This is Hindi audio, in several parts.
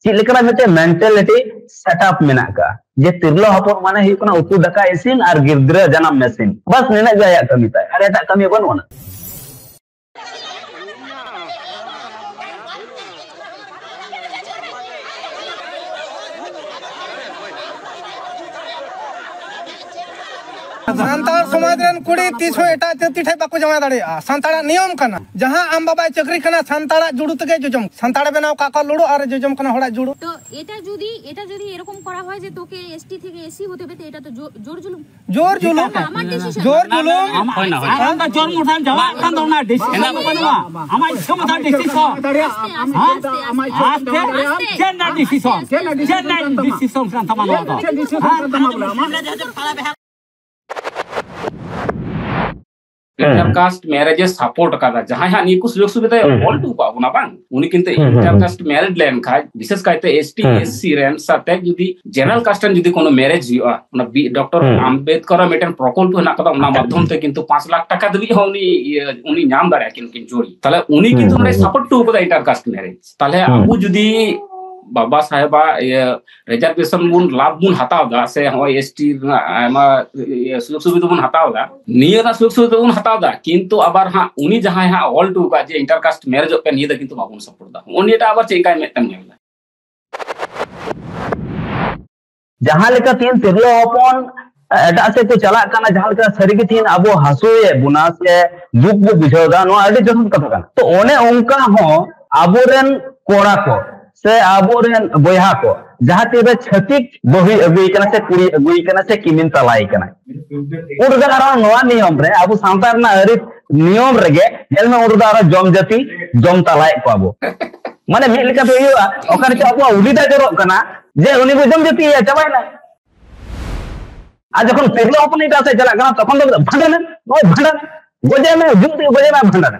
चेक लेकरा मिटे मेंटालिटी सेटअप मेना का जे तिरलो हपन माने हुई कना उतु दका इसिन और गिद्रा जन्म मेसिन बस निना गया कमी ताय अरे एटा कमी बनवना सांतार समाज रन कुड़ी तीसो एटा जाति ठे बाको जमा दाड़ेया सांताड़ा नियम कना जहां आम बाबा चक्री कना सांताड़ा जुड़ू तके जोजम सांताड़ा बनाव काका लुड़ू और जोजम कना होड़ा जुड़ू तो এটা যদি এরকম করা হয় যে তোকে এসটি থেকে এসি হতে হবে এটা তো জোর জুলুম আমার ডিসিশন জোর জুলুম হয় না আমরা জোর মুঠান যাওয়া কান দনা ডিসিশন বানবা আমার সমতা ডিসিশন আস্তে জেন্ডার ডিসিশন সান্তা মানো আমরা যাতে পালা इंटरकास्ट मैरिजेस सपोर्ट का जहां यहाँ नी कुछ लोग सुविधा ऑल टू पाबो ना बांग उनी किंतु इंटरकास्ट मैरिज लेन खा विशेष कायते एसटी एससी रेन साथे जुदी जनरल कास्ट जुदी कोनो मैरिज हुआ ना डॉक्टर आम्बेडकर मेटन प्रकल्प ना कदा उना माध्यम ते किंतु 5 लाख टाका दबी उनी नाम दाड़ा किन जोड़ी ताले उनी किंतु ने सपोर्ट टू को इंटरकास्ट मैरिज ताले आबू जुदी बाबा साहेबा रिजर्वेशन बुन लाभ बुन हतावदा से हो एसटी आमा सुयोग सुविधा बुन हतावदा नियरा सुयोग सुविधा बुन हतावदा किंतु आबार हां उनी जहां हां ऑल टू का जे इंटरकास्ट मैरिज पे नियदा किंतु बाबुन सपोर्ट दा उनीटा आबार चेकाय मेतम नेला जहां लेका तीन तिरलो हपन एटा से को चला काना जहां लेका सरी के तीन अबो हसुए बुना से दुख बो बुझावदा नो आडी जथन कथा काना तो ओने ओंका हो आबोरेन कोड़ा को से आबोरेन बोया को जहां तेबे छतिक बही अगुई कना से कुड़ी अगुई कना से किमिन तलाई कना उड़दा आरो नवा नियम रे आबो सांतार ना अरि नियम रेगे जेल में उड़दा आरो जम जाति जम तलाई को आबो माने मिल लेका तो हुआ ओकर के आबो उड़ीदा जरो कना जे उनी को जम जाति चाबाय ना आज जखन तिरलो अपन इटा से चला कना तखन तो भंडन ओय भंडन गोजे में जुते गोजे में भंडन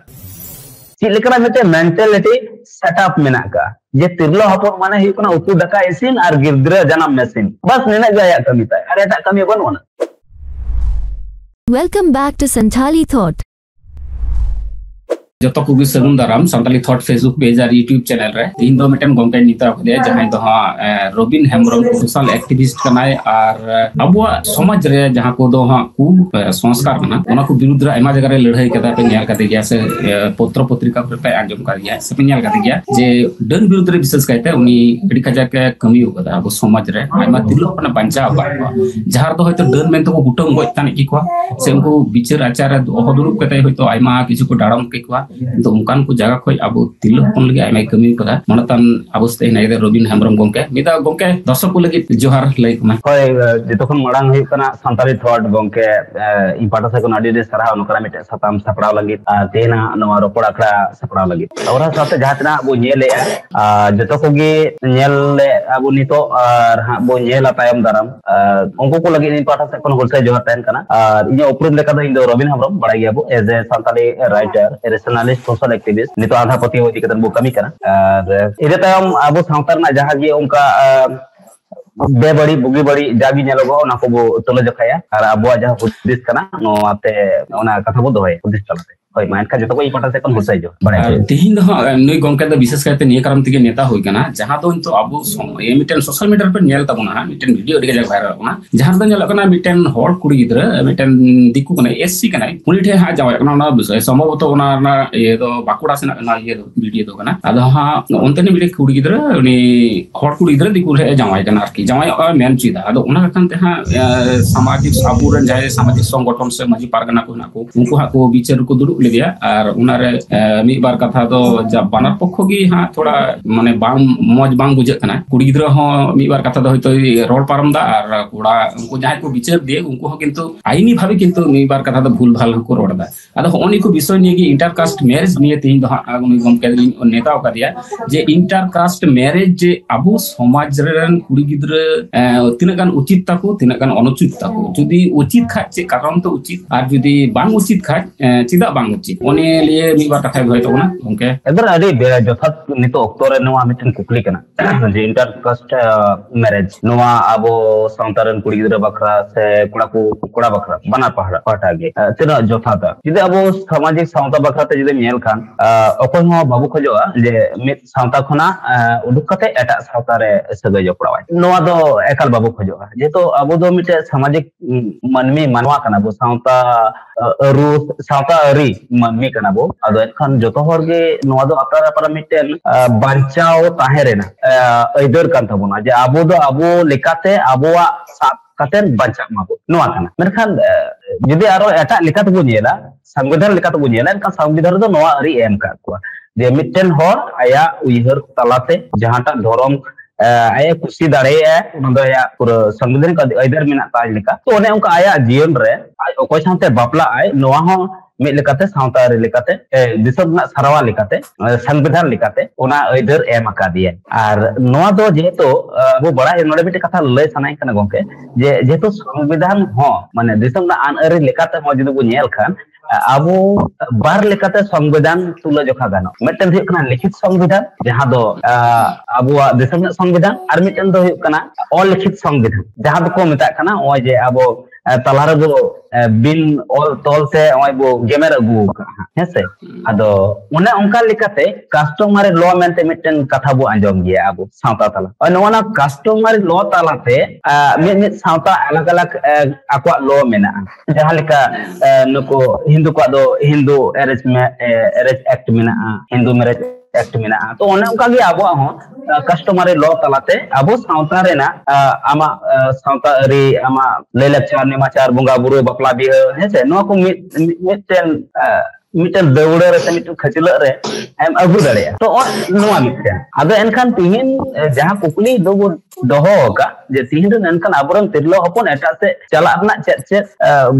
चिलकरा मिटे मेंटालिटी सेटअप मेना का जे तिरलो हपन माने हुई कना उतु दका इसिन और गिद्रा जन्म मेसिन बस निना गया कमी ताय अरे एटा कमी बनवना Welcome back to Santali Thought. जतो कुबी सगुन दाराम संताली थॉट फेसबुक पेज और यूट्यूब चैनल रे तीन दो मिटन गमके निता खदे जहां दो रोबिन हेमब्रम सोशल एक्टिविस्ट कनाय और अबुआ समाज रे जहां को दो कु संस्कार कना ओना को विरुद्ध आयमा जगह रे लड़ाई कदा पे न्याल कते गया से पत्र पत्रिका पे आंजम कर गया से न्याल कते गया जे डन विरुद्ध रे विशेष कहते उनी गडी खजा के कमी हो कदा अब समाज रे आयमा तिलो अपना बंचा बा जहार दो होतो डन मेन तो गुटम गय ताने की को से उनको विचार आचार ओहदुरुप कते होतो आयमा किछु को डाड़म के को तो उनकान को जगह खोई अब तिलो हपन लगे आयमा कमी कदा मनतान अवस्था नाइदे रोबिन हेमब्रम गमके मिदा गमके दर्शक को लगे जोहार लाइक मा होय जेतखन मडांग हुई कना संताली थॉट गमके इम्पार्टा से कोन आडी सराह नकरा मिटे सताम सपड़ाव लगी तेना नवा रोपड़ अखड़ा सपड़ाव लगी और साथे जहातना अब नेले जतो कोगे नेले अब नितो और बो नेला तायम दाराम उनको को लगे इम्पार्टा से कोन होलसे जोहार तायन कना और इने उपरुम लेका इन रोबिन हेमब्रम बड़ा गया बो as a Santali writer rationalist social activist नितो आधा पति होती कतन बो कमी कना और इदे तायम अब सांतार ना जहां जे उनका बेबड़ी बुगी बड़ी जाबी नेलोगो ना को बो तोलो जखाया और अबुआ जहां हुदिस कना नोते ओना कथा बो दोय हुदिस चलते होय मानका जतो को इम्पोर्टेंस से कोन होसै जो बड़ा तिहिन दो नय गमके द विशेष कहते निय कारण तिगे नेता होय कना जहां दो तो अब ए मिटन सोशल मीडिया पर नेल तबना मिटन वीडियो डिगे जग वायरल कना जहां दो नेल कना मिटन हॉल कुड़ी गिदरा मिटन दिकु कना एससी कना उनी ठे हा जावे कना ना संभवत ओना ना ये दो बाकुड़ा से ना ये वीडियो दो कना अद हा ओनते ने वीडियो कुड़ी गिदरा उनी हॉल कुड़ी गिदरा दिकु रे जावे कना आरकी जावे मेन चीदा अद ओना कांते हा सामाजिक साबुरन जाय सामाजिक संगठन से माजी पारगना को ना को उनको हा को विचार को दुडु लिया और उनारे मी बार कथा दो जब बानर पक्ष की हां थोड़ा माने बांग मौज बांग बुझे कना कुड़ी गिद्रा हो मी बार कथा दो होतो रोड पारम दा और कुड़ा उनको जहां को विचार दिए उनको हो किंतु आईनी भाबे किंतु मी बार कथा दो भूल भाल को रोड दा अद होनी को विषय निये की इंटरकास्ट मैरिज निये तीन दो उनी गम के नेता का दिया जे इंटरकास्ट मैरिज जे अबो समाज रेन कुड़ी गिद्रा तिना गान उचित ताको तिना गान अनुचित ताको जदी उचित खा चे कारण तो उचित और जदी बांग उचित खा चिदा बांग उचित ओने लिए मी बार कथा होय तबना गंके एदर अडी जथात नितो ऑक्टो रे नवा मिटन कुकली कना जे इंटरकास्ट मैरिज नवा अबो सावतारन कुड़ी गिदरा बखरा से कुड़ा बखरा बना पहाटा गे तिना जथाता जिदे अबो सामाजिक सावता बखरा ते जिदे मेल खान अकोय हो बाबू खजोआ जे मित सावता खना उडुक कते एटा सावता रे सगै जपड़ावाय नवा दो एकाल बाबू खजोआ जे तो अबो दो मिटे सामाजिक मनमी मानवा कना बो सावता अरु सावता अरी मनमी कना बो अदो एखान जतो हरगे नवा दो अपरा अपरा मिटेन बांचाओ ताहे रेना अइदर कान तबोना जे अबो दो अबो लेकाते अबोआ साब कातेन बांचा माबो नवा कना मेनखान जदि आरो एटा लेकाते बो नेला संविधान लेकाते बो नेला एनखान संविधान दो नवा अरी एम का को जे मिटेन हर आया उइहर तलाते जहाटा धरम आया कुसी दाड़े या पूरा संविधान का अइदर मेना ताज लेका तो ओने उनका आया जीवन रे ओकोय साथे बापला आय नवा हो मिट लेकाते सावता रे लेकाते दिसम ना सरवा लेकाते संविधान लेकाते ओना अइदर एम का दिए आर नवा दो जेतो वो बड़ा नोडे बिटे कथा लय सनाय कना गंके जे जेतो संविधान हो माने दिसम ना आन अरे लेकाते हो जदि बो नेल खान अबो बार लेकाते संविधान तुला जोखा गानो मिटन हुई कना लिखित संविधान जहां दो अबो दिसम संविधान और मिटन दो हुई कना अलिखित संविधान जहां दो को मेता कना ओय जे अबो तलारे दो बिन ऑल तोल से ओय बो गेमेर अगु हेसे अदो उने उनका लेकाते कस्टमर लॉ मेंते मिटन कथा बो आंजम गया अबो सावता तला और नोना कस्टमर लॉ तलाते मिट सावता अलग अलग अक्वा लॉ मेना जहां लेका नको हिंदू को दो हिंदू एरेज एक्ट मेना हिंदू मैरिज एक्ट मेना तो ओने उनका गे अबो हो कस्टमर लॉ तलाते अबो सावता रेना आमा सावता अरी आमा लेलेक्चर नेमाचार बुंगा बुरु बपला बिहा हेसे नो को मिटन दौड़े रे मिटन खचल रे एम अगु दाड़े तो नोआ मिटन आदो एनखान तिहिन जहां कुकली दो दोहो का जे तिहिन एनखान आबरन तिरलो हपन एटा से चला ना चेत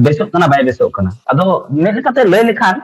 बेसो कना बाय बेसो कना आदो मेल काते लय लेखान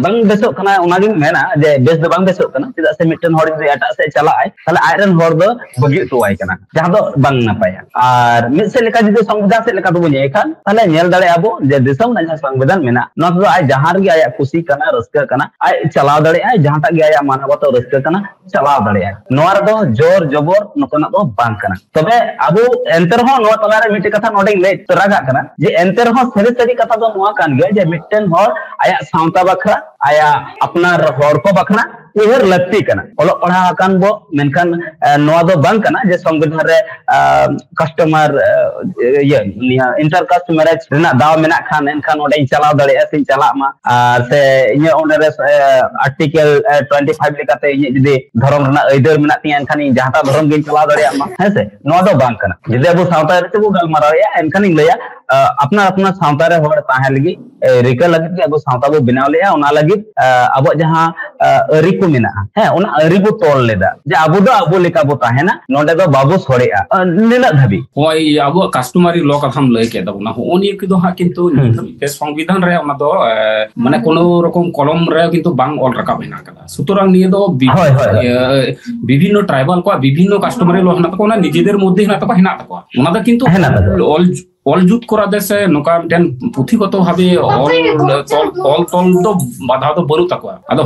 बंग बेसो कना ओनागिन मेना जे बेस दो बंग बेसो कना तिदा से मिटन हर जे एटा से चला आय ताले आयरन हर दो बगी टोवाय कना जहां दो बंग नापाया आर मिट से लेका जदि संविधान से लेका दो जे खान ताले नेल दाड़े आबो जे दिसम ना संविधान मेना न तो आय जहां गे आया खुशी कना रस्का कना आय चलाव दाड़े आय जहां गे आया मानव तो रस्का कना चलाव दाड़े आय नोर दो जोर जबर नकना दो बांग कना तबे अबो एंटर हो नो तलारे मिटे कथा नोडे ले तरागा कना जे एंटर हो सरी कथा दो नोआ कान गया जे मिटन हो आया सावता बखरा आया अपना हर को बखरा उहर लगती कना ओलो पढ़ा कान बो मेनखान नोआ दो बांग कना जे संविधान रे कस्टमर ये इंटरकास्ट मैरिज रेना दाव मेना खान एनखान ओडे चलाव दाड़े सिन चला मा आर से इने ओने रे आर्टिकल 25 लेकाते इने जदि धर्म रेना अइदर मेना ती एनखान जहाटा धर्म गिन चलाव दाड़े मा हेसे नोआ दो बांग कना जदि अबो सावता रे बो गल माराया एनखान इन लया अपना अपना सावता रे होड़ ताहे लगी रिका लगी के अबो सावता बो बनाव लेया ओना लगी अबो जहां अरी को मेना है ओना अरी बो तोल लेदा जे अबो दो अबो लेका बो ताहेना नोडे दो बाबो सोरेआ निना धबी होय अबो कस्टमरी लॉ का हम लय के दबना होनी कि दो हा किंतु संविधान रे ओना दो माने कोनो रकम कलम रे किंतु बांग ऑल रका बेना कदा सुतरांग निये दो विभिन्न ट्राइबल को विभिन्न कस्टमरी लॉ हना तको ना निजेदेर मध्य हना तको हिना तको ओना दा किंतु ऑल जुत करा देसे नोका टेन पुथिगत भाबे ऑल तोल दो बाधा दो बरु तको आदो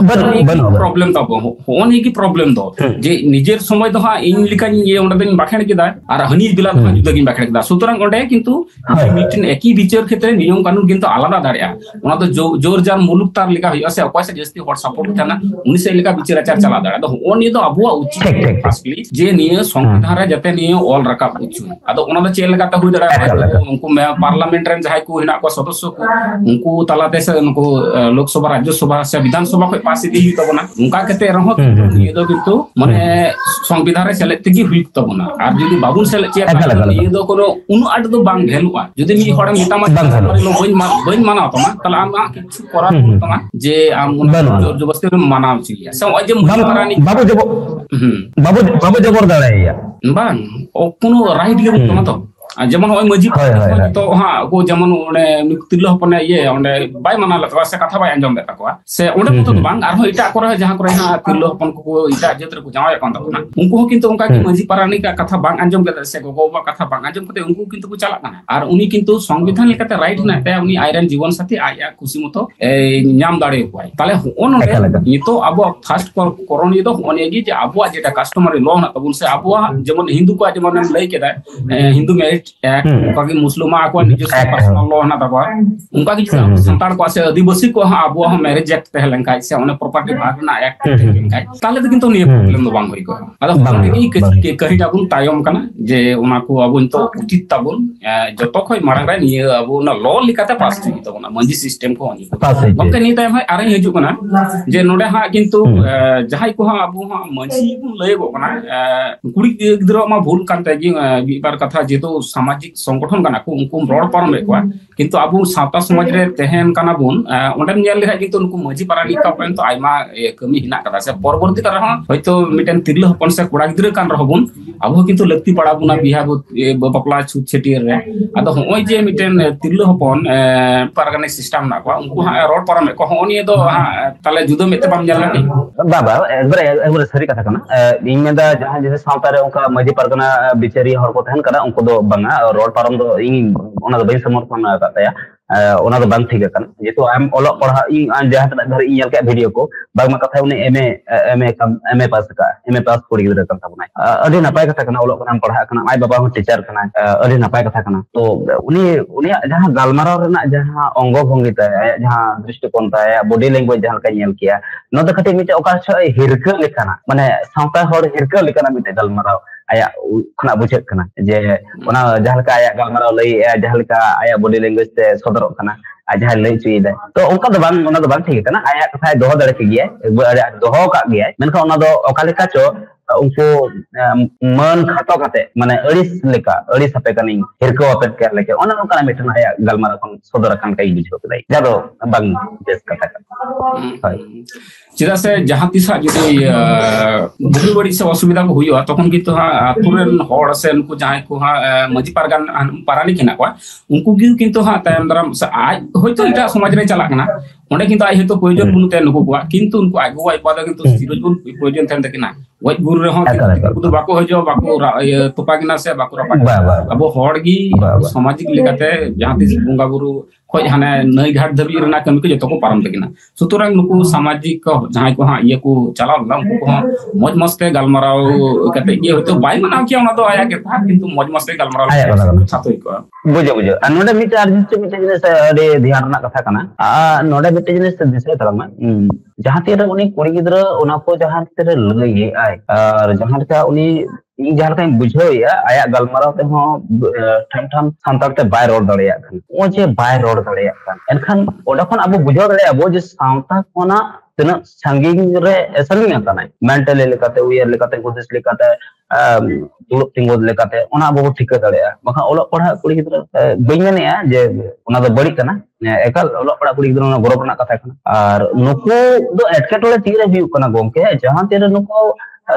प्रॉब्लम तको होनी की प्रॉब्लम दो जे निजेर समय दो हा इन लिकान ये ओंडे दिन बाखेण केदा आर हनी बिला दो जुदा गिन बाखेण केदा सुतरांग ओंडे किंतु मिटन एकी विचार क्षेत्र नियम कानून किंतु आलादा दाड़िया ओना दो जोर जार मुलुक तार लिका होय से अपाय से जस्ती हॉट सपोर्ट थाना उनी से लिका विचार आचार चला दाड़ा दो ओनी दो अबुआ उचित फास्टली जे निये संविधान रे जते निये ऑल रका उचु आदो ओना दो चेल लगाता होय दाड़ा उनको पार्लियामेंट रे जहां को हिना को सदस्य को उनको तलाते से उनको लोकसभा राज्यसभा से विधानसभा को पास दी तबना उनका केते रहो ये दो किंतु माने संविधान रे सेलेक्ट की हुई तबना आर जदी बाबुन सेलेक्ट ये दो कोनो उन आड दो बांग भेलुआ जदी मी हड़म मितामा बइन माना तमा तला आमा किछु करा तमा जे आम जोर जबरदस्ती मानाव छिया से अजे मुहरानी बाबू जबर दाड़ाया बांग ओ कोनो राइट के तमा तो जेमन होय मजी तो हां को जेमन ओने तिरलो हपने ये ओने बाय माना लगा से कथा बाय अंजम देता को से ओने तो बांग आरो इटा करे जहां करे हां तिरलो हपन को इटा जेतर को जाय कोन तकना उनको हो किंतु उनका की मजी पारानी का कथा बांग अंजम के से गोगो बा कथा बांग अंजम कते उनको किंतु को चला काना और उनी किंतु संविधान लेकाते राइट ना ते उनी आयरन जीवन साथी आया खुशी मतो नाम दाड़े कोय ताले ओन नितो अब फर्स्ट कोरोनी दो ओने गी जे अब जेटा कस्टमर लॉ ना तबुन से अब जेमन हिंदू को जेमन लई केदा हिंदू मैरिज एक्ट उनका की मुस्लिम को निजे पर्सनल लॉ ना तबा उनका की संतान को से आदिवासी को अब मैरिज एक्ट तह लंका से ओने प्रॉपर्टी भाग ना एक्ट लंका ताले तो किंतु नि प्रॉब्लम दो बांग होई को अदा की कहि ताबुन तायम कना जे उना को अब तो उचित ताबुन जतो खय मारंग रे नि अब ना लॉ लिकाते पास थी तो ना मंजी सिस्टम को नि गमके नि तायम है आरे हिजु कना जे नोडे हा किंतु जहाई को हा अब हा मंजी लय गो कना कुड़ी गिदरो मा भूल कानते gi बिबार कथा जे तो सामाजिक संगठन कना को उनको रोड परम एकवा किंतु अब सावता समाज रे तेहन कना बुन ओंडे नेल लेखा किंतु उनको मजी पारानी का पेन तो आइमा कमी हिना कदा से परवर्ती कर रहा होयतो मिटन तिरलो हपन से कोड़ा गिदरे कान रहबुन अब किंतु लक्ति पड़ा बुना बिहा बपला छुट छेटियर रे अदो होय जे मिटन तिरलो हपन पारगाने सिस्टम ना को उनको रोड परम को होनी दो ताले जुदो मेते बाम जलनी बाबा एक सरी कथा कना इन में दा जहां जैसे सावता रे उनका मजी पारगाना बिचारी हर को तहन कना उनको दो बंगा रोड परम दो इन ओना दो बई समर्थन कातया ओना दो बांग ठीक कन जेतो आम ओलो पढ़ा इन जहां तक धर इन के वीडियो को बागमा कथा उनी एमए पास कोड़ी गिदरा कन तबना अडी नपाय कथा कना ओलो कना पढ़ा कना आय बाबा हो टीचर कना अडी नपाय कथा कना तो उनी जहां गालमाराव रेना जहां अंगो भंगी ताय जहां दृष्टिकोण ताय बॉडी लैंग्वेज जहां का नेल किया न तो खटे मिटे ओका छ हिरका लेखाना माने सावता हर हिरका लेखाना मिटे गालमाराव आया खना बुझेत कना जे ओना जहां का आया गालमाराव लई जहां का आया बॉडी लैंग्वेज ते सदर कना जहां लई चुई दे तो उनका दो बांग ओना दो बांग ठीक कना आया कथा दोहो दड़े के गिया दोहो का गिया मेनखा ओना दो ओका लेका चो उनको मन खातो खाते माने अड़िस हपे कनी हिरको हपे के लेके ओना ओका मिटन आया गालमाराव कोन सदर कान कई बुझो के जादो बांग जेस कथा हाय चिदा से जहां तिसा जुदी बुगी बड़ी से असुविधा को हुयो तखन कि तो आतुरेन होड़ से उनको जहां को मजी पारगान पारानी किना को उनको कि किंतु तायम दराम से आज होयतो इटा समाज रे चला कना ओंडे किंतु आइ हेतो प्रयोजन बुनुते नुको को किंतु उनको आगो आइ पादा किंतु सिरोजन प्रयोजन थेन तकिना वज गुरु रे हो किंतु बाको हजो बाको तोपागिना से बाको रपा अब होड़गी सामाजिक लेकाते जहां तिस बुंगा गुरु खोज हाने नई घाट धबी रना कमी को जतो को पारम तकिना सुतरांग नुको सामाजिक जहां को ये को चला उनको को मौज मस्ते गालमाराव कते ये होतो बाय मनाव किया ओना तो आया के था किंतु मौज मस्ते गालमाराव छातोई को बुझो नोडे मिटे अर्जित मिटे जिनिस अडे ध्यान रना कथा कना नोडे मिटे जिनिस दिसे तलमा जहां तेरे उनी कुड़ी गिदरा ओना को जहां तेरे लई आय और जहां का उनी इन जहां का बुझोया आया गालमाराव ते हो ठम ठम संताल ते बाय रोड दड़िया खन ओ जे बाय रोड दड़िया खन एनखान ओडा खन अब बुझो दड़िया अब जे सावता कोना तना संगिंग रे एसलिंग आतानाय मेंटली लेकाते उयर लेकाते गुदिस लेकाते दुलुप तिंगोद लेकाते ओना अब ठीक दड़िया बखा ओलो पढ़ा कुड़ी गिदरा बइनेया जे ओना दो बड़ी कना एकाल ओलो पढ़ा कुड़ी गिदरा गौरव ना कथा कना और नुको दो एटकेटोले तीरे हुयु कना गोमके जहां तेरे नुको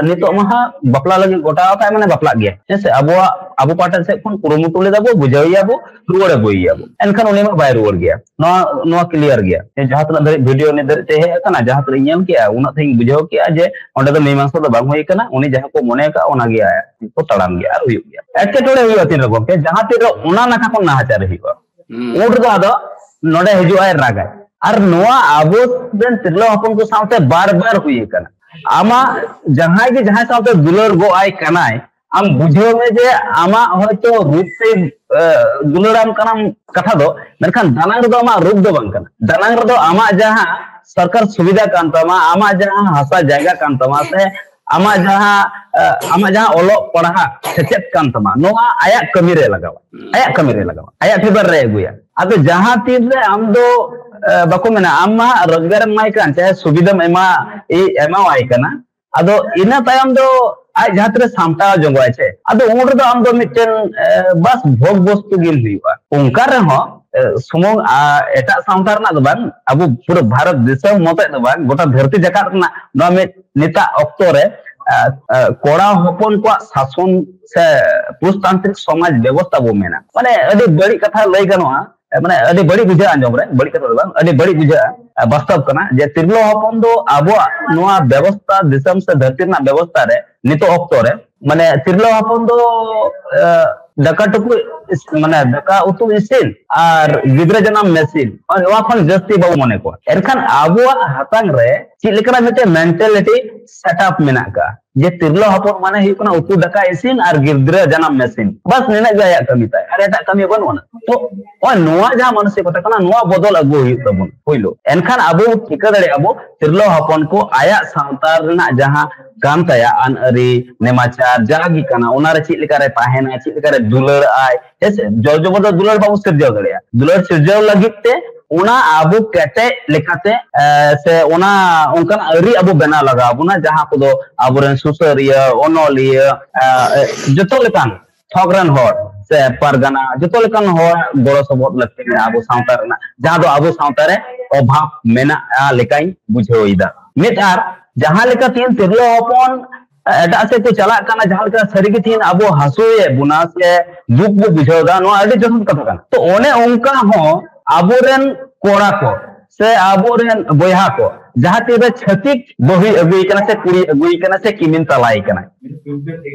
नितो महा बपला लगे गोटा था माने बपला गया जैसे अब पार्टन से कोन कुरुमुटु ले दाबो बुझाइया बो रुवड़े बोइया बो एनखान उनी में बाय रुवड़ गया नो क्लियर गया जहां तना दरे वीडियो ने दरे ते हे कना जहां तरे नेम किया उना थे बुझाव किया जे ओंडे दो मीमांसा दो बांग होई कना उनी जहां को मने का ओना गया को तड़ाम गया और हुई गया एके टोले हुई तीन रकम के जहां तेरे ओना नखा को नाचार हिवा उड दो आदो नोडे हिजु आय रागा और नोआ आबो बेन तिरलो हपन को साथे बार-बार हुई कना आमा जहां के जहां साथे दुलर गो आय कनाय आम बुझो में जे आमा होयतो रूप से दुलराम कनाम कथा दो मेनखान दानांग दो आमा रूप दो बांग कना दानांग दो आमा जहां सरकार सुविधा कान तमा आमा जहां हासा जायगा कान तमा से आमा जहां ओलो पढ़ा सेचेत कान तमा नोआ आया कमी रे लगावा आया फेबर रे गुया आदो जहां तीन रे आम दो बाको मेना आमा रोजगार माय कान चाहे सुविधा एमा वाय कना आदो इना तायम दो आज जहां तरे सामटा जंगवा छे आदो उन रे दो आम दो मिटन बस भोग वस्तु गिल हुआ उनका रे हो सुमंग एटा सामटा रना दो बान अब पूरा भारत देश मते दो बान गोटा धरती जकात ना नो में नेता अक्तो रे कोड़ा हपन को शासन से पुरुषतांत्रिक समाज व्यवस्था बो मेना माने अदि बड़ी कथा लई गनोआ माने अदि बड़ी बुझा आंजम रे बड़ी कथा बांग अदि बड़ी बुझा वास्तव कना जे तिरलो हपन दो आबो नोआ व्यवस्था दिसम से धरती ना व्यवस्था रे नितो ऑक्टो रे माने तिरलो हपन दो दका टुकु माने दका उतु इसिन और गिद्रा जनाम मेसिन और वा खन जस्ती बाबू मने को एनखान आबो हातांग रे चिलेकरा मिटे मेंटालिटी सेटअप मेना का जे तिरलो हपन माने हियो कना उतु दका इसिन और गिद्रा जनाम मेसिन बस निना गया कमी ताय अरे एटा कमी बनवना तो ओय नोआ जा मानसे कथा कना नोआ बदल अगु हियो तबन होइलो एनखान आबो ठिका दड़े आबो तिरलो हपन को आया सावतार ना जहां काम तया अन अरी नेमाचार जागी कना उनारे चिलेकारे ताहेना चिलेकारे दुलर आय ऐसे जो बदल दुलर बाबू सिरजाव दड़ेया दुलर सिरजाव लगिते उना आबो केटे लेखाते से उना उनकन अरी आबो बना लगा बुना जहां को दो आबोरन सुसरिया ओनोलिया जतो लेकान ठगरन होर से परगना जतो लेकान होर गड़ो सबोत लगते में आबो सावता रना जहां दो आबो सावता रे अभाव मेना लेकाई बुझोइदा मिटार जहां लेका तीन तिरलो हपन एटा से को चला काना जहां लेका सरीगी तीन आबो हसुए बुना से दुख बो बुझोदा नो अडी जसन कथा काना तो ओने उनका हो आबोरेन कोड़ा को से आबोरेन बोया को जहां तेरे छतिक बही अगुई कना से कुड़ी अगुई कना से किमिन तलाई कना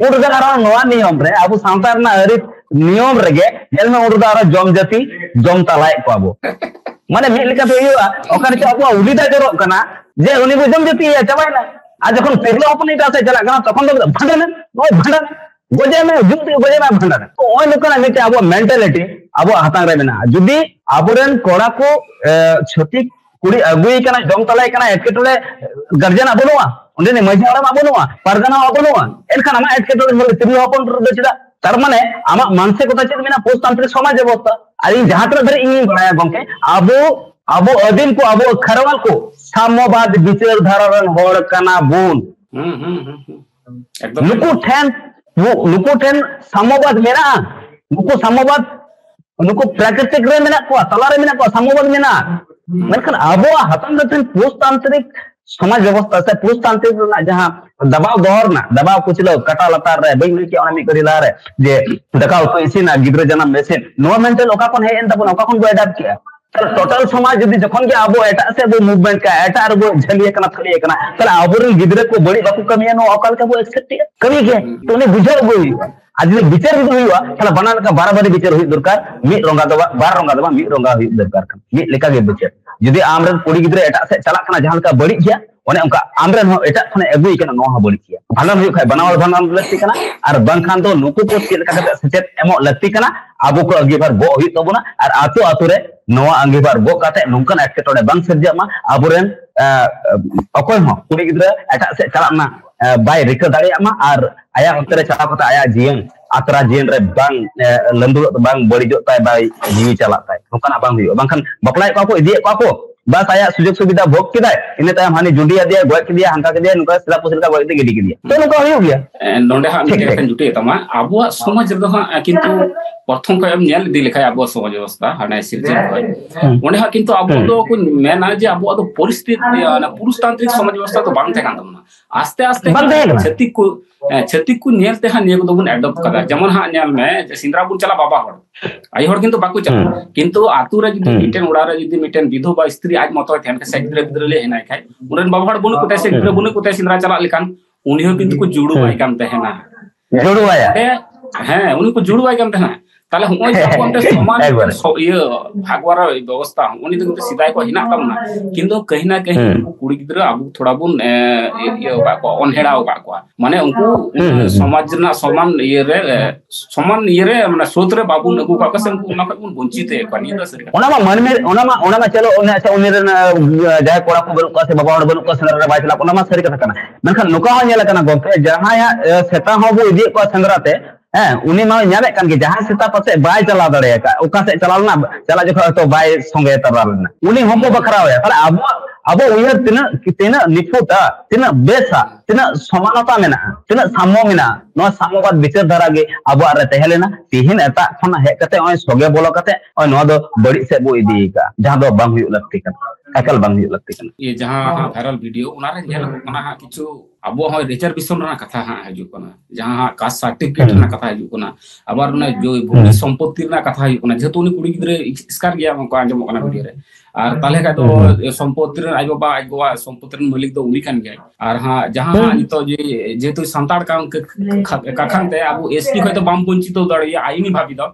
उड़दारा नोआ नियम रे आबो सांतार ना अरी नियम रेगे जेल में उड़दारा जम जाति जम तलाई को आबो माने मिल लेका तो हुआ ओकर के आबो उलिदा जरो कना जे उनी को जम जाति है चबाइना आज जखन तिरलो हपन इटा से चला कना तखन तो भंडन ओय भंडन गोजे में जुती गोजे में भंडन तो ओय लोकना मिटे आबो मेंटालिटी आबो हातांग रे मेना जुदी आबोरेन कोड़ा को छति कुड़ी अगुई कना जम तलाई कना एटकेटोले गर्जना बनुआ उंडे ने मजा आराम बनुआ परगना बनुआ एनखान आमा एटकेटोले बोले तिरलो हपन रो चेदा तार माने आमा मानसिक कथा चेद मेना पुरुषतांत्रिक समाज व्यवस्था आरी जहां तक धरे इन बड़ाया गंके आबो अधीन को आबो खरवाल को साम्यवाद विचार धारण होड़ कना बुन नुकु ठेन साम्यवाद मेना नुकु साम्यवाद नुकु प्राकृतिक रे मेना को तला रे मेना को साम्यवाद मेना मेनखान आबो हातांग ठेन पुरुषतांत्रिक समाज व्यवस्था से पुरुषतांत्रिक ना जहां दबाव दोहर ना दबाव कुचलो कटा लतार रे बई मिलके ओना मी करी ला रे जे दका उतो इसिना गिद्रा जना मेसिन नो मेंटल ओका कोन हे एन तबन ओका कोन बो एडाप्ट किया टोटल समाज जदी जखन के आबो एटा से बो मूवमेंट का एटा रो झलिए कना थलिए कना तले आबोरन गिद्रा को बड़ी बाकू कमिया नो ओकाल का बो एक्सेप्ट कमी के तो ने बुझाव गई आज विचार हुआ तले बनान का बारबारी विचार हुई दरकार मी रंगा दबा बार रंगा दबा मी रंगा हुई दरकार मी लेका गे विचार जदी आमरन कुड़ी गिद्रा एटा से चला कना जहां का बड़ी किया ओने उनका आमरन हो एटा खने अगुई कना नो हा बड़ी किया भालन हुई खाय बनावल भालन लक्ति कना और बंखान दो नुकु को चेल का सचेत एमो लक्ति कना आबो को अगेबार बो हुई तबना और आतो आतो रे नोआ अंगेबार बो काते नोंकन एटकेटोडे बांग सिरजामा आबोरेन अकोय हो कुड़ी गिद्रा एटा से चलाना बाय रिका दाड़ियामा और आया अंतरे चला कता आया जीवन आतरा जीवन रे बांग लंदु बांग बड़िजो ताय बाय जीवी चला ताय नोंकन बांग हुई बांगखान बपलाय को इदिए को बस आया सुजोग सुविधा भोग किदाय इने तायम हानि जुंडिया दिया गोय किदिया हांका किदिया नुका सिला पुसिलका गोय दे गिडी किदिया तो नुका हुई गया नोंडे हा मिटेन जुटे तमा आबो समाज रे हा किंतु प्रथम को एम नेल दी लेखाय आबो समाज व्यवस्था हाने सिरजन होय ओंडे हा किंतु आबो दो को मेना जे आबो दो परिस्थिति ना पुरुषतांत्रिक समाज व्यवस्था तो बांग तेकान तमना आस्ते आस्ते छतिक को नेलते हा निये को बन एडॉप्ट कदा जेमन हा नेल में सिंद्रा बुन चला बाबा होड़ आई होड़ किंतु बाकू चला किंतु आतु रे जदी मिटेन उडा रे जदी मिटेन विधवा स्त्री आज मतो थेन के से गिद्रा ले हेनाय खाय उनन बाबा होड़ बुन कुते से गिद्रा बुन कुते सिंद्रा चला लेकान उनी हो किंतु को जुड़ू बाय काम तेहना जुड़ू आया हां उनी को जुड़ू बाय काम तेहना ताले होय जाको हमते समान ये भागवार व्यवस्था उनी तो किंतु सिदाय को हिना तमना किंतु कहीं ना कहीं उनको कुड़ी गिद्रा अब थोड़ा बुन ये बाको अनहेड़ाव बाको माने उनको समाज ना समान ये रे माने सोतरे बाबू नगु का कसम को उना को वंचित है कनी द सरी ओना मा चलो ओने अच्छा उनी रे जाय कोड़ा को बनु का से बाबा और बनु का संद्रा रे बाय चला ओना मा सरी कथा कना मेनखान नुका हो नेला कना गोंके जहां या सेता हो बो इदी को संद्राते उनी मा ᱧᱟᱢᱮ ᱠᱟᱱ ᱜᱮ ᱡᱟᱦᱟᱸ ᱥᱮᱛᱟ ᱯᱟᱥᱮ ᱵᱟᱭ ᱪᱟᱞᱟᱣ ᱫᱟᱲᱮᱭᱟ ᱠᱟ ᱚᱠᱟ ᱥᱮ ᱪᱟᱞᱟᱣ ᱞᱮᱱᱟ ᱪᱟᱞᱟ ᱡᱚᱠᱷᱚᱱ ᱛᱚ ᱵᱟᱭ ᱥᱚᱸᱜᱮ ᱛᱟᱨᱟᱞᱮᱱᱟ ᱩᱱᱤ ᱦᱚᱸᱠᱚ ᱵᱟᱠᱷᱨᱟᱣᱭᱟ ᱛᱟᱦᱞᱮ ᱟᱵᱚ ᱩᱭᱦᱟᱹᱨ ᱛᱤᱱᱟᱹᱜ ᱱᱤᱯᱷᱩᱴᱟ ᱛᱤᱱᱟᱹᱜ ᱵᱮᱥᱟ ᱛᱤᱱᱟᱹᱜ ᱥᱚᱢᱟᱱᱚᱛᱟ ᱢᱮᱱᱟᱜᱼᱟ ᱛᱤᱱᱟᱹᱜ ᱥᱟᱢᱢᱚ ᱢᱮᱱᱟᱜᱼᱟ ᱱᱚᱣᱟ ᱥᱟᱢᱢᱚᱵᱟᱫ ᱵᱤᱪᱟᱹᱨ ᱫᱷᱟᱨᱟ ᱜᱮ ᱟᱵᱚᱣᱟᱜ ᱨᱮ ᱛᱟᱦᱮᱸ ᱞᱮᱱᱟ ᱛᱤᱦᱤᱧ ᱮᱴᱟᱜ ᱠᱷᱚᱱᱟᱜ ᱦᱮᱡ ᱠᱟᱛᱮ ᱚᱭ ᱥᱚᱜᱮ ᱵᱚᱞᱚ ᱠᱟᱛᱮ ᱚᱭ ᱱᱚᱣᱟ ᱫᱚ ᱵᱟᱹᱲᱤᱡ ᱥᱮᱫ ᱵᱚ ᱤᱫᱤ ᱠᱟᱜᱼᱟ ᱡᱟᱦᱟᱸ ᱫᱚ ᱵᱟᱝ ᱦᱩᱭᱩᱜ ᱞᱟᱹᱠᱛᱤ ᱠᱟᱱᱟ ᱮᱠᱟᱞ ᱵᱟᱝ ᱦᱩᱭᱩᱜ ᱞᱟᱹᱠᱛᱤ ᱠᱟᱱᱟ ये जहां वायरल वीडियो उनारे नेल कना हा किछु abo ho reservation rena katha ha haju kana jaha caste certificate rena katha haju kana abar na jo bhumi সম্পত্তি rena katha haju kana jehetu uni kuri gidre iskar gya ko anjom kana video re ar tale ka to সম্পত্তি ren aj baba সম্পত্তি ren malik do uni kan gya ar ha jaha nito je jehetu santar kakhan te abu ST hoyto bam ponchito dariya aini bhabi do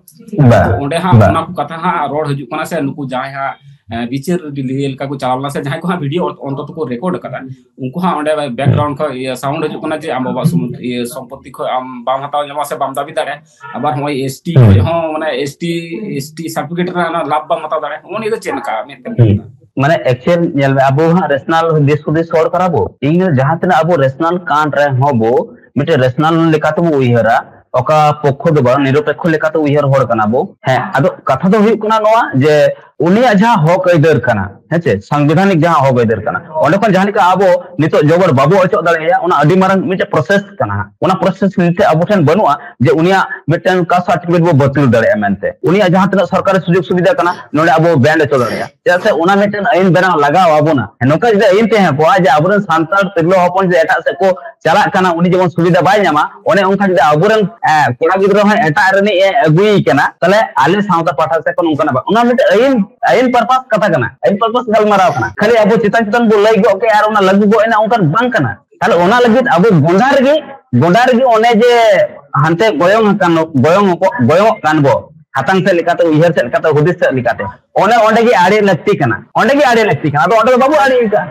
onde ha ona katha ha rod haju kana se nuku jaha ha बिचर डिलील का को चालना से जहां को हां वीडियो अंत को रिकॉर्ड करा उनको हां ओंडे बैकग्राउंड को साउंड हजु कना जे आम बाबा ये संपत्ति को आम बाम हताव जमा से बाम दाबी दारे अबार होय एसटी हो माने एसटी सर्टिफिकेट ना लाभ बाम हताव दारे ओन इदो चेन का माने एक्चुअल नेल अबो हां रेशनल देश को देश और कराबो इन जहां तना अबो रेशनल कान रे होबो मिटे रेशनल लेका तो उयहरा ओका पक्ष दो बा निरपेक्ष लेका तो उयहर होड़ कना बो है अदो कथा तो हुई कना नोआ जे उनिया जहां हक अइदार कना हेचे संवैधानिक जहां हक अइदार कना ओंडे खन जहां लेका अबो नितो जोबर बाबू अचो दाड़ेया ओना अडी मारंग मिटे प्रोसेस कना ओना प्रोसेस निते अबो ठन बनुआ जे उनिया मिटन का सर्टिफिकेट बो बतिल दाड़ेया मेनते उनिया जहां तना सरकारी सुजोग सुविधा कना नोडे अबो बैंड अचो दाड़ेया जैसे ओना मिटन आइन बना लगाव अबोना नोका जे आइन ते है को जे अबरन सांतार तिरलो हपन जे एटा से को चला कना उनी जेमन सुविधा बाय न्यामा ओने ओंखा जे अबरन कोड़ा गिद्रो है एटा रनी अगुई कना तले आले सावता पाठा से कोन ओंकना बा ओना मिटे आइन पर्पस कथा कना आइन पर्पस गलमाराव कना खाली अबो चितन बो लई गो के यार ओना लगु गो एना ओंकन बांग कना ताले ओना लगित अबो गोंडार गे ओने जे हानते गोयong कान बो हातंग से लिकाते उयहर से लिकाते हुदिस से लिकाते ओने ओंडे गे आड़े लगती कना तो ओंडे बाबू आड़े का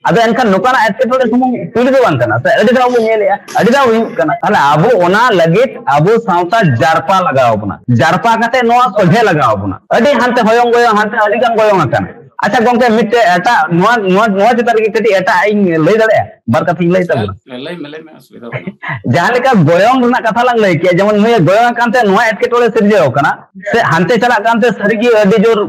अदो एनखान नोकाना एटकेटोड़े सुमुंग पीड़ी दो बांग कना से अडिदा बो नेलेया अडिदा हुई कना ताले अबो ओना लगित अबो सावता जारपा लगाव बना जारपा कते नोआ सोझे लगाव बना अडी हानते होयong गोयong हानते अडिगान गोयong कना अच्छा गोंके मिटे एटा नोआ चितार के कटी एटा आइन लई दाड़े बार कथि लई तबना लई में असुविधा जहां लेका गोयong रना कथा लंग लई के जेमन नुय गोयong कानते नोआ एटकेटोड़े सिरजेव कना से हानते चला कानते सरगी अडी जोर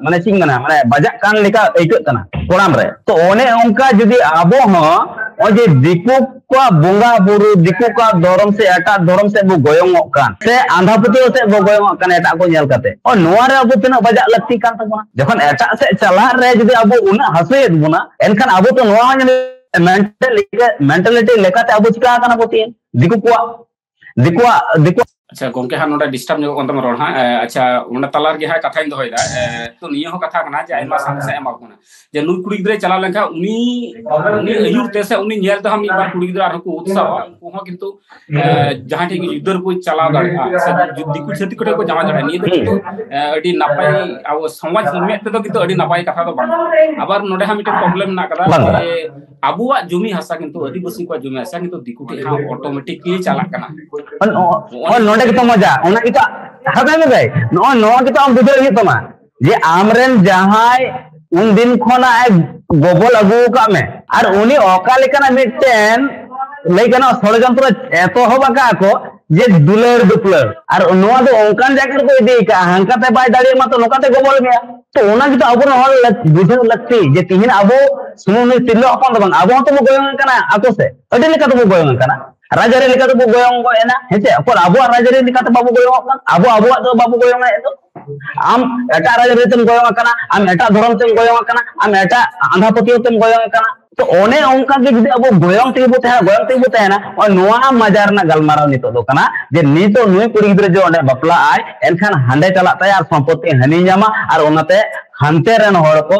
माने चिंगना माने बजाक कान लेका एइकत कना कोड़ाम रे तो ओने उनका जदी आबो हो ओजे दिकु को बोंगा बुरु दिकु का धर्म से एटा धर्म से बो गोयong कान से आंधापति से बो गोयong कान एटा को नेल काते और नोआ रे अबो तना बजाक लगती कान तबना जखन एटा से चला रे जदी अबो उना हसयत बुना एनखान अबो तो नोआ मेंटालिटी लेकाते अबो चिका काना बोतीन दिकु अच्छा गोंके हा नोडा डिस्टर्ब नो कोन रोड हा अच्छा ओना तलार गे हा कथा इन दोयदा तो नियो हो कथा कना जे आइमा समस्या एमा कोना जे नुई कुड़ी गिद्रे चला लेखा उनी अयुर तेसे उनी नेल तो हम एक बार कुड़ी गिद्रे आर को उत्साह को हो किंतु जहां ठीक युद्धर को चला दाड़ा से दिकु छति कोटे को जमा जमा नि तो अडी नापाई अब समाज में तो किंतु अडी नापाई कथा तो बांग आबार नोडे हा मिटे प्रॉब्लम ना कदा जे अबुआ जमी हसा किंतु आदिवासी को जमी हसा किंतु दिकु टे हा ऑटोमेटिकली चला कना और नोडे के तो मजा ओना की तो हबे में भाई नो की तो हम बुझे ही तमा जे आमरेन जहाय उन दिन खोना गोबल अगु का में और उनी ओका लेकना मिटन लेकना षडयंत्र एतो होबा को जे दुलर दुपलर और नोआ दो ओंकान जाकर को इदी का हंकाते बाय दाड़ी मा तो नोकाते गोबल गया तो ओना की तो अबो हर बुझे लगती जे तिहिन अबो सुनु ने तिरलो अपन दबन अबो तो गोयong कना आको से अडी लेका तो गोयong कना राजारे लेका तो गोयong को एना हेचे अपन अबो राजारे लेका तो बाबू गोयong कन अबो तो बाबू गोयong है तो आम एटा राजारे तुम गोयong कना आम एटा धर्म तुम गोयong कना आम एटा आंधापति तुम गोयong कना तो ओने ओंका के जदी अबो गोयong ते बोते है ना और नोआ मजार ना गलमाराव नितो दो कना जे नितो नुई कुड़ी गिद्रे जो ओने बपला आय एनखान हांडे चला ताय आर संपत्ति हनी जामा और ओनाते हानते रेन होड़ को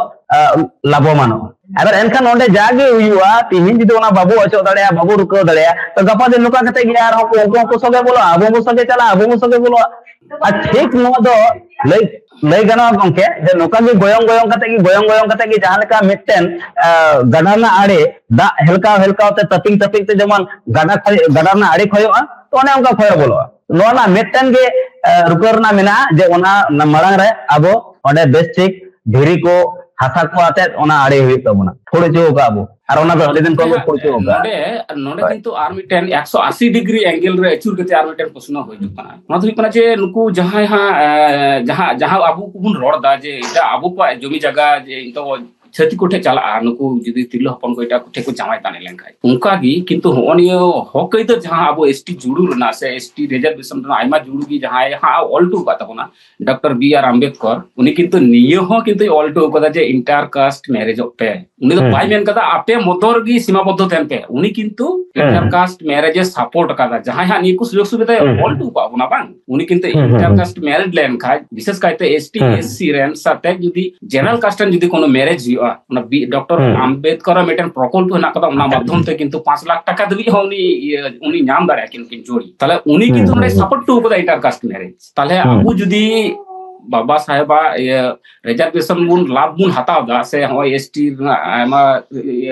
लाभो मानो अगर एनखान ओंडे जागे हुआ तिहिन जदी ओना बाबू अचो दाड़ेया बाबू रुको दाड़ेया तो गपा दिन नुका कते गे यार को सगे बोलो आबो सगे चला आबो सगे बोलो आ ठीक नो दो लई गना गोंके जे नुका गे गोयong कते गे जहां लेका मिटन गडाना आड़े दा हेलका ते तपिंग ते जमन गडाना आड़े खयोआ तो ओने उनका खयो बोलो नोना मिटन गे रुकरना मेना जे ओना मड़ांग रे आबो ओंडे बेस ठीक धीरी को हासा को आते ओना आड़े हुई तबना थोड़े जो का आबो और ओना तो अडी दिन को थोड़े जो का नोडे किंतु आर मिटन 180 डिग्री एंगल रे अचुर कते आर मिटन प्रश्न होय जुकना ओना तो कना जे नुकु जहां आबू कुबुन रोड़ दा जे इटा आबू को जमी जगह जे तो छाती को चला नुकु जुदी तिरलो हपन को एटा ठे को जामाय ताने लेंखाय उनका गी किंतु होनियो हकई तो जहां अब एसटी जुड़ू ना से एसटी रिजर्वेशन रे आइमा जुड़ू गी जहां हा ऑल टू बात होना डॉक्टर बी आर अम्बेडकर उनी किंतु नियो हो किंतु ऑल टू कदा जे इंटर कास्ट मैरिज पे उनी तो बाय मेन कदा आपे मदर गी सीमाबद्ध तेन पे उनी किंतु इंटर कास्ट मैरिज सपोर्ट कदा जहां हा निकु सुयोग सुविधा ऑल टू पाबना बांग उनी किंतु इंटर कास्ट मैरिज लेन खाय विशेष कायते एसटी एससी रेन साथे जुदी जनरल कास्ट जुदी कोनो मैरिज हुआ ना डॉक्टर अम्बेडकर मेटन प्रकल्प हेना कदा उना माध्यम ते किंतु 5 लाख टाका दबी हो उनी नाम दाड़ा किन जोड़ी ताले उनी किंतु सपोर्ट टू कदा इंटर कास्ट मैरिज ताले अबु जुदी बाबा साहेबा रिजर्वेशन बुन लाभ बुन हताव दा से होय एसटी आमा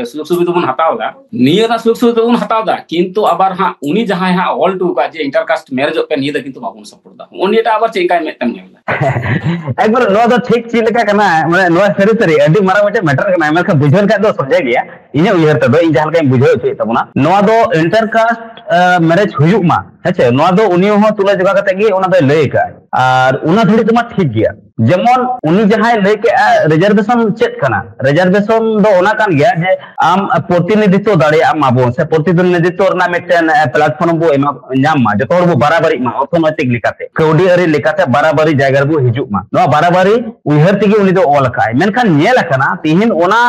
सुयोग सुविधा बुन हताव दा निया सुयोग सुविधा बुन हताव दा किंतु आबार हा उनी जहां हा ऑल टू का जे इंटरकास्ट मैरिज पे निया किंतु बाबुन सपोर्ट दा उनीटा आबार चेकाय मेतम एक बार नो दो ठीक ची लेका कना माने नो सरी सरी अडी मारा मटे मैटर कना मेलका बुझल का दो समझ गया इने उयहर त दो इन जहां का बुझो छे तबना नो दो इंटरकास्ट मैरिज हुयुक मा हेचे नो दो उनी हो तुला जगा कते गे ओना दो लय का और उना थोड़ी तमा ठीक गया जेमन उनी जहां लय के रिजर्वेशन चेक कना रिजर्वेशन दो ओना कान गया जे आम प्रतिनिधित्व दाड़े आम माबो से प्रतिनिधित्व रना मेटन प्लेटफॉर्म बो एमा नाम मा जतो बो बराबरी मा ऑटोमेटिक लिकाते कौडी अरी लिकाते बराबरी जायगा बो हिजुक मा नो बराबरी उयहर तिगे उनी दो ऑल काय मेनखान नेल कना तिहिन ओना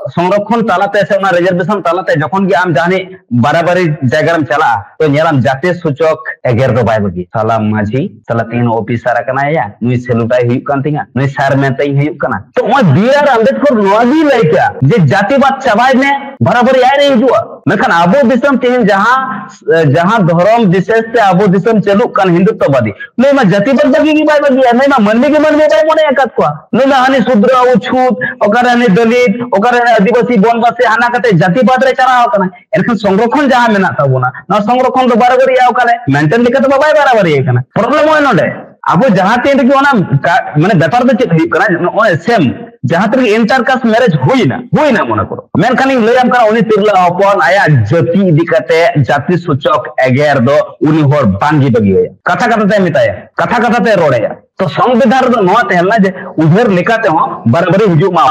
संरक्षण तालाते से ओना रिजर्वेशन तालाते जखन गे आम जाने बराबरी जायगा चला तो नेलाम जातीय सूचक एगेर दो बाय बगी साला माझी साला तीन ऑफिसर कना या नुई सेलुटाई हुयुक कान तिंगा नुई सार मेतई हुयुक कना तो ओय बी आर अम्बेडकर नोगी लइका जे जातिवाद चबाय ने बराबरी आय रे हिजुआ मेखान आबो दिसम तिहिन जहां धर्म विशेष से आबो दिसम चलुक कान हिंदुत्ववादी नुई मा जातिवाद बगी की बाय बगी नुई मा मनमी के मनमी बाय मने एकत को नुई मा हानि शूद्र उछूत ओकर हानि दलित ओकर आदिवासी बनवासी हाना कते जातिवाद रे चराव कना एनखान संरक्षण जहां मेना ताबोना ना संरक्षण तो बराबरी आव काले मेंटेन लिखत बाय बराबरी कना प्रॉब्लम होय नोडे अब जहां तीन की ओना माने व्यापार दो चेक हुई कना सेम जहां तक इंटरकास्ट मैरिज हुईना मने करो मेनखान लयम कना उनी तिरला अपन आया जाति दिकते जाति सूचक एगेर दो उनी होर बांगी बगी होया कथा कथा ते मिताया कथा ते रोड़ेया तो संविधान दो नोआ तेहला जे उधर लेकाते हो बराबरी हिजु मा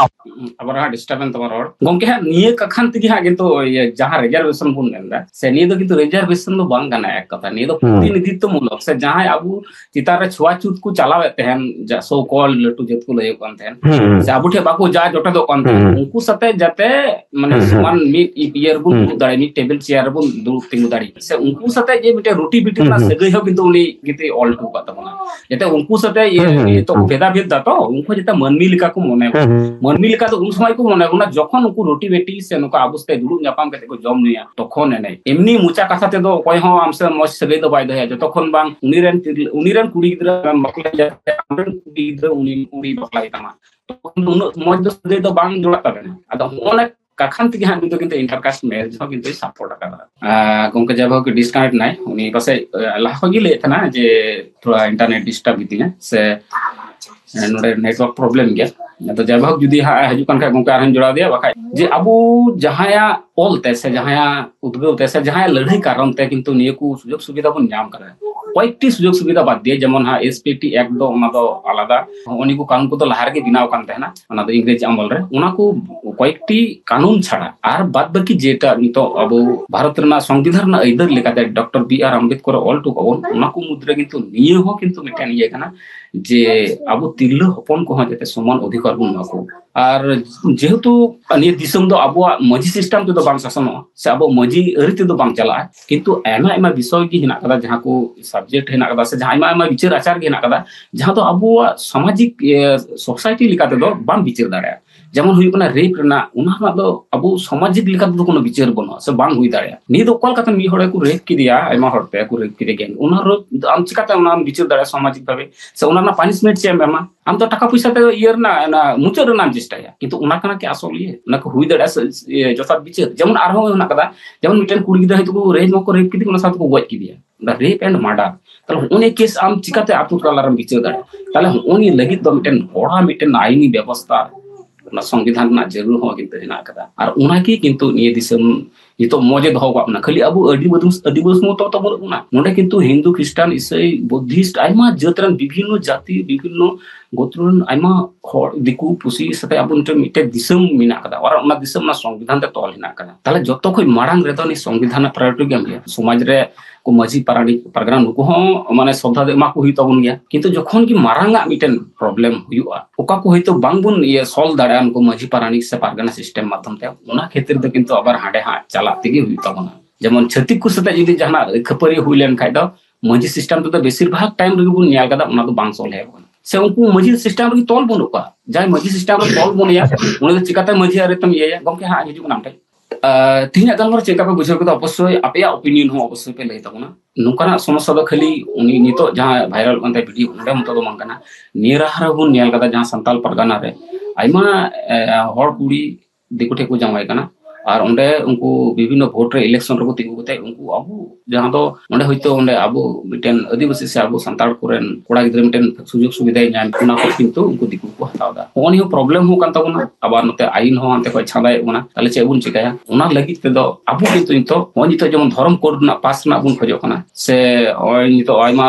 अबर हा डिस्टर्बेंस तमर रोड गोंके हा निये कखान तिगे हा किंतु जहां रिजर्वेशन बुन नेंदा से निये दो किंतु रिजर्वेशन दो बांग गाना एक कथा निये दो प्रतिनिधित्व मूलक से जहां आबू चितार रे छुआछूत को चलावे तेहन जा सो कॉल लटू जेत को लय कोन तेहन से आबू ठे बाको जा जोटे दो कोन तेहन उनको सते जाते माने समान मी ईयर बुन दाड़ी मी टेबल चेयर बुन दु तिंगु दाड़ी से उनको सते जे बिटे रोटी बिटे ना सगई हो किंतु उनी गिते ऑल टू पातबना जेते उनको सते ये तो भेदा भेद दा तो उनको जेता मनमी लिका को मने मनमी लिका तो उन समय को मने उना जखन उनको रोटी बेटी से नुका आबुस्ते दुलु न्यापाम कते को जम निया तखन एने एमनी मुचा कथा ते दो कोय हो आमसे मस सगई दो बाय दो जतखन बांग उनीरन कुड़ी गिदरा मकले जाते आमरन कुड़ी गिदरा उनी बकलाई तमा तो मज दो सगई दो बांग जोड़ा तबने अदा ओने कखान तिगे हां किंतु इंटरकास्ट मैरिज हो किंतु सपोर्ट करा गोंके जब हो डिस्कनेक्ट नाय उनी पासे लाह होगी ले था ना जे थोड़ा इंटरनेट डिस्टर्ब गतिया से नोडे नेटवर्क प्रॉब्लम गया तो जब हो जुदी हजु कान का गोंके आरन जोड़ा दिया बखा जे अबु जहाया ओलते से जहाया उद्गवते से जहाया लड़ाई कारण ते किंतु नियकु सुजोग सुविधा बन नाम करे कयेकटी सुजोग सुविधा बाद दिए जेमन हा एसपीटी एक्ट दो ओना दो आलादा ओनी को कानून को तो लहार के बिनाव कान तेना ओना दो इंग्रेज अमल रे ओना को कयेकटी कानून छाड़ा आर बाद बाकी जेटा नितो अबो भारत रना संविधान ना इधर लेकाते डॉक्टर बी आर अम्बेडकर ऑल टू कबन ओना को मुद्रे किंतु निये हो किंतु मिटन ये कना जे अबो तिरलो हपन को जते समान अधिकार बुन नाको आर जेहेतु निये दिसम दो अबो मजी सिस्टम तो बांग शासन से अब मजी अरिते दो बांग चला किंतु एमा विषय की हिना कदा जहां को सब्जेक्ट हिना कदा से जहां एमा विचार आचार के हिना कदा जहां तो अब सामाजिक सोसाइटी लिकाते दो बांग विचार दाड़ा जेमन हुई कना रेप रना उना दो अब सामाजिक लिकाते दो कोनो विचार बनो से बांग हुई दाड़ा नि दो कल कथा मी होड़े को रेप की दिया एमा होड़ते को रेप की देगेन उना रो आम चिकाते उना विचार दाड़ा सामाजिक भाबे से उना ना पनिशमेंट से एमा आम तो टाका पैसा ते इयर ना मुचर नाम चेष्टाया किंतु उना कना के असल ये उना को हुई दाड़ा जसा विचार जेमन आर हो उना कदा जेमन मिटन कुड़ी गिदरा हितो रेप मको रेप की उना साथ को गoj की दिया द रेप एंड मर्डर ताले उनी केस आम चिकाते आतु टलारम विचार दाड़ा ताले उनी लगित दो मिटन बड़ा मिटन आईनी व्यवस्था संविधान ना जरूर हो किंतु हिना कदा और उना की किंतु निये दिसम नितो मजे दहो काबना खाली अबु आदिवासी मतो तो बनुना नोडे किंतु हिंदू ख्रिस्टान ईसाई बुद्धिस्ट आइमा जातरन विभिन्न जाति विभिन्न गोत्रन आइमा हर दिकु पुसी सते अबु मिटे दिसम मिना कदा और ओना दिसम ना संविधान ते तोल हिना कदा ताले जतो खय मारांग रेदो नि संविधान प्रायोरिटी गेम गया समाज रे को माझी परगना नुको हो माने श्रद्धा एमा को हुई तबन गया किंतु जखन की मारांगा मिटेन प्रॉब्लम हुआ ओका को होइतो बांगबुन ये सॉल्व दाड़ान को माझी पारानी से परगना सिस्टम माध्यम ते ओना क्षेत्र दो किंतु अबर हाडे हा चला तेगे हुई तबना जेमन छतिक को सते यदि जहाना खपरी हुई लेन खाय दो माझी सिस्टम तो बेसिर भाग टाइम रे बुन न्याल कदा ओना तो बांग सॉल्व है से उनको माझी सिस्टम रे तोल बनु का जाय माझी सिस्टम रे तोल बनिया उन चिकाते माझी अरे तुम ये गमके हा हिजु नाम पे तीन गलमर चेका पे बुझे को अवश्य आपया ओपिनियन हो अवश्य पे लई तबना नुकाना समस्या दो खाली उनी नितो जहां वायरल अंते वीडियो उंडे मतो दो मंगना निराहार बुन नेल कदा जहां संताल परगना रे आइमा हर कुड़ी दिकुटे को जावाय कना और उंडे उनको विभिन्न वोट रे इलेक्शन रे को तिगु गते उनको अबु जहां तो उंडे होइतो उंडे अबु मिटेन आदिवासी से अबु संताल कोरेन कोड़ा गिद्र मिटेन सुजोग सुविधा न्याम कुना को किंतु उनको दिकु को हतावदा ओनी हो प्रॉब्लम हो कान तबना आबार नते आइन हो अंते को छादाय उना ताले चे बुन चिकाया उना लगी ते दो अबु किंतु नितो होनी तो जेमन धर्म कोड ना पास ना बुन खोजो कना से ओय नितो आइमा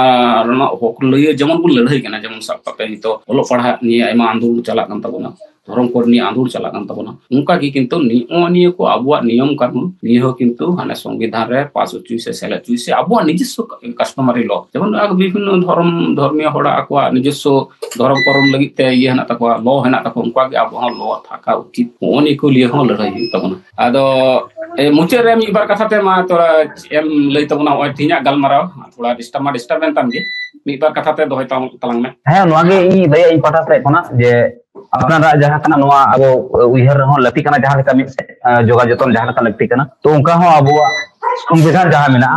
रना होक लय जेमन बुन लड़ाई कना जेमन सब पे नितो ओलो पढ़ा नि आइमा आंदोलन चला कान तबना धर्म कोड नि आंदोलन चला कान तबना उनका की किंतु नियो को अबुआ नियम कानून नियो किंतु हाने संविधान रे पास चुई से सेले चुई से अबुआ निजस्व कस्टमरी लॉ जेमन विभिन्न धर्मीय होड़ा अकवा निजस्व धर्म करम लगी ते ये हना तकवा लॉ हना तक उनका के अबुआ लॉ थाका उचित ओनी को लिए हो लड़ाई तबना आदो ए मुचे रे मी बार कथा ते मा तोरा एम लई तबना ओय थिना गलमाराव थोड़ा डिस्टर्बेंस ताम गे मी बार कथा ते दोय तलंग में है नोगे ई लय ई पटा से कोना जे अपना जहां कना नोआ अबो उइहर हो लती कना जहां का मिस जोगा जतन जहां का लती कना तो उनका हो अबो संविधान जहां मिना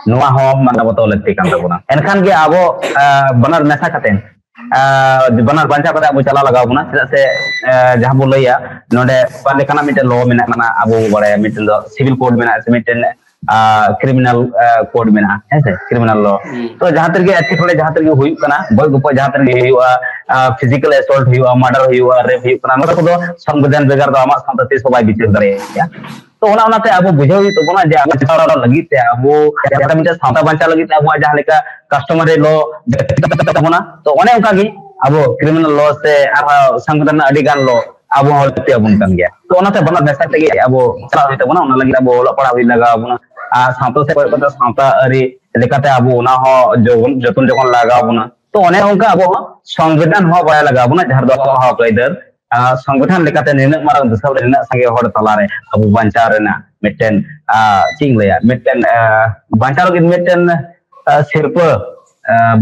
नोआ हो मानवता लती कन तबना एनखान के अबो बनर मेसा कतेन बनर बांचा कते अबो चला लगाव बना चला से जहां बो लैया नोडे पाले कना मिटे लॉ मिना कना अबो बड़े मिटे सिविल कोड मिना से मिटे क्रिमिनल कोड में है से क्रिमिनल लॉ तो जहां तक अच्छे थोड़े जहां तक हुई कना गय गप जहां तक हुआ फिजिकल असॉल्ट हुआ मर्डर हुआ रेप हुआ नोडा को संविधान बेगार दो आमा सानते सबाई बिचार दारे या तो ओना ओनाते अब बुझाव ही तो बना जे अब चितारा लगी ते अब जहां मिटे साता बंचा लगी ते अब जहां लेका कस्टमर लॉ बना तो ओने उनका की अब क्रिमिनल लॉ से आर संविधान अडी गान लॉ अब होते अबन कान गया तो ओनाते बना मेसा तेगे अब चला होते बना ओना लगी अब ओला पढ़ा हुई लगा बना सातो से पता साता अरे लेकाते अब ओना हो जतन जखन लगा बना तो ओने उनका अब संविधान हो बड़ा लगा बना जहां दो हो कायदर संविधान लेकाते निन मारन दसब रेना संगे होड़ तलारे अब बंचा रेना मिटेन चिंग लेया मिटेन बंचा लगे मिटेन सिरपा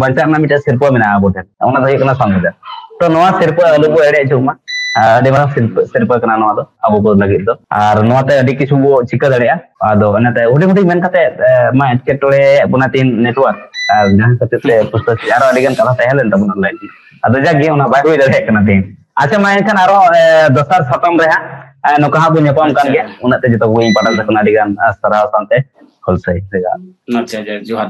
बंचा ना मिटेन सिरपा मेना अब ओना दो कना संविधान तो नोआ सिरपा अलगो एडे जुमा देवरा सिरपा कना नोआ दो अब को लगे दो आर नोआते अडी किछु बो चिका दड़िया आदो अनते हुडी हुडी मेन काते मा एटकेटोले बुना तीन नेटवर्क जहां कते से पुस्तक आरो अडी गन कथा तहलेन तबना लाइक आदो जागे ओना बाय होई दड़े कना तीन अच्छा मा एनखान आरो दसर सतम रे हा नोका बु नेपम कान गया उनाते जतो बई पडल सकना अडी गन सराव सानते होलसई रेगा अच्छा जोहार जोहार